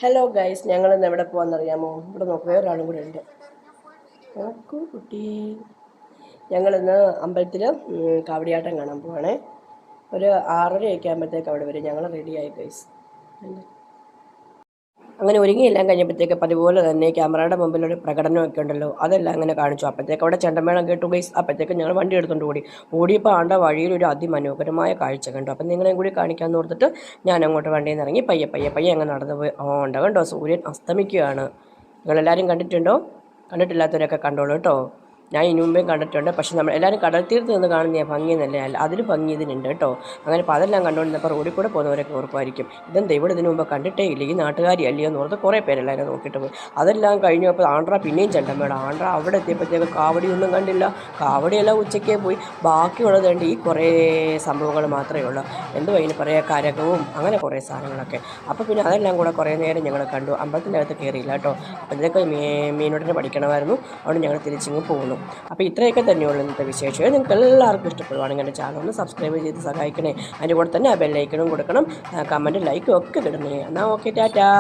Hello guys, ഞങ്ങളിന്ന് എവിടെ പോകാമെന്നറിയാമോ? ഇവിടെ നോക്ക്, വേറൊരാളും കൂടെ ഉണ്ട്. നോക്കൂ കുട്ടി, ഞങ്ങളിന്ന് അമ്പലത്തിൽ കാവടിയാട്ടം കാണാൻ പോവാണേ. ഒരു 6:30 ആകുമ്പോഴത്തേക്ക് അവിടെ വരും. ഞങ്ങൾ റെഡിയായി ഗൈസ്. അങ്ങനെ ഒരുങ്ങിയെല്ലാം കഴിഞ്ഞപ്പോഴത്തേക്ക് അതുപോലെ തന്നെ ക്യാമറയുടെ മുമ്പിലൊരു പ്രകടനമൊക്കെ ഉണ്ടല്ലോ, അതെല്ലാം അങ്ങനെ കാണിച്ചു. അപ്പോഴത്തേക്ക് അവിടെ ചെണ്ടമേളം കേട്ടു ഗൈസ്. അപ്പോഴത്തേക്ക് ഞങ്ങൾ വണ്ടി എടുത്തുകൊണ്ട് ഓടിയപ്പോൾ ആണ്ട വഴിയിൽ ഒരു അതിമനോഹരമായ കാഴ്ച കണ്ടു. അപ്പം നിങ്ങളെയും കൂടി കാണിക്കാമെന്ന് ഓർത്തിട്ട് ഞാൻ അങ്ങോട്ട് വണ്ടിയിൽ നിന്ന് ഇറങ്ങി പയ്യെ അങ്ങ് നടന്നു പോയി. കണ്ടോ, സൂര്യൻ അസ്തമിക്കുകയാണ്. നിങ്ങളെല്ലാവരും കണ്ടിട്ടുണ്ടോ? കണ്ടിട്ടില്ലാത്തവരൊക്കെ കണ്ടോളൂ കേട്ടോ. ഞാൻ ഇനി മുമ്പേ കണ്ടിട്ടുണ്ട്. പക്ഷെ നമ്മൾ എല്ലാവരും കടൽ തീർത്ത് നിന്ന് കാണുന്ന ഭംഗിയെന്നല്ലേ, അല്ല അതിൽ ഭംഗി ഇതിനുണ്ട് കേട്ടോ. അങ്ങനെ അപ്പോൾ അതെല്ലാം കണ്ടുകൊണ്ടിരുന്നപ്പോൾ റോഡിൽ കൂടെ പോകുന്നവരൊക്കെ ഓർക്കുമായിരിക്കും, ഇതെന്താ ഇവിടെ ഇതിനു മുമ്പ് കണ്ടിട്ടേ ഇല്ല, ഈ നാട്ടുകാരി അല്ലയോ എന്ന് ഓർത്ത് കുറേ പേരെല്ലാവരും നോക്കിയിട്ട് പോയി. അതെല്ലാം കഴിഞ്ഞപ്പോൾ ആണ്ട്ര പിന്നെയും ചെണ്ടമേളം. ആണ്ട്ര അവിടെ എത്തിയപ്പോഴത്തേക്ക് കാവടിയൊന്നും കണ്ടില്ല. കാവടിയെല്ലാം ഉച്ചയ്ക്കേ പോയി. ബാക്കിയുള്ളത് വേണ്ടി ഈ കുറേ സംഭവങ്ങൾ മാത്രമേ ഉള്ളൂ. എന്തുവാ ഇതിന് പറയുക, കരകവും അങ്ങനെ കുറേ സാധനങ്ങളൊക്കെ. അപ്പോൾ പിന്നെ അതെല്ലാം കൂടെ കുറേ നേരം ഞങ്ങൾ കണ്ടു. അമ്പലത്തിൻ്റെ അകത്ത് കയറിയില്ല കേട്ടോ. അപ്പോഴത്തേക്ക് മീനോട്ടിനെ പഠിക്കണമായിരുന്നു. അവിടെ ഞങ്ങൾ തിരിച്ചിങ്ങ് പോകുന്നു. അപ്പോൾ ഇത്രയൊക്കെ തന്നെയുള്ളൂ ഇന്നത്തെ വിശേഷം. നിങ്ങൾക്ക് എല്ലാവർക്കും ഇഷ്ടപ്പെടുവാണെങ്കിൽ എൻ്റെ ചാനൽ ഒന്ന് സബ്സ്ക്രൈബ് ചെയ്ത് സഹായിക്കണേ. അതിൻ്റെ കൂടെ തന്നെ ആ ബെല്ലൈക്കണും കൊടുക്കണം, കമൻറ്റ് ലൈക്കും ഒക്കെ ഇടണേ. എന്നാൽ ഓക്കെ, ടാറ്റാ.